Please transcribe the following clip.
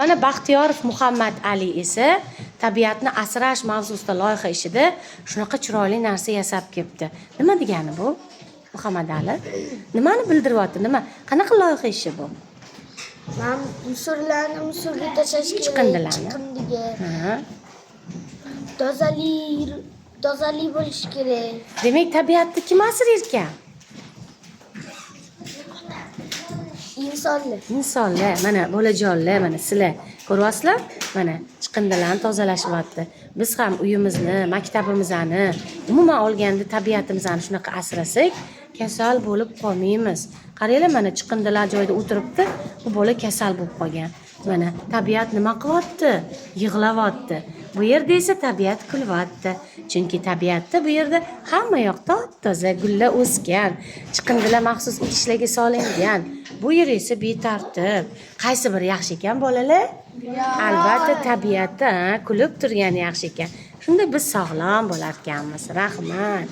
Mana Baxtiyorov Muhammad Ali esa tabiatni asrash mavzusida loyiha ishida shunaqa chiroyli narsa yasab kelibdi. Nima degani bu? Muhammad Ali nimani bildiryapti? Nima? Qanaqa loyiha ishi bu? Men musorlarni musorga tashlash kerak. Chiqindilarni. Chiqindiga. Ha. Tozali bo'lish kerak. Demak, tabiatni kim asrar ekan? Insonlar, mana bolajonlar, mana sizlar ko'ryapsizlar? Mana chiqindilarni tozalashyapti. Biz ham uyimizni, maktabimizni, umuman olganda tabiatimizni shunaqa asrasak, kasal bo'lib qolmaymiz. Qaranglar, mana chiqindilar joyida o'tiribdi, bu bola kasal bo'lib qolgan. Mana tabiat nima qilyapti? Yig'layapti. Bu yerda esa tabiat kulyapti. Chunki tabiatda bu yerda hamma yoq toza gullar o'sgan, chiqindilar maxsus idishlarga solingan. Bu yer esa betartib. Qaysi biri yaxshi ekan bolalar? Albatta tabiatda kulib turgani yaxshi ekan. Shunda biz sog'lom bo'lar ekanmiz. Rahmat.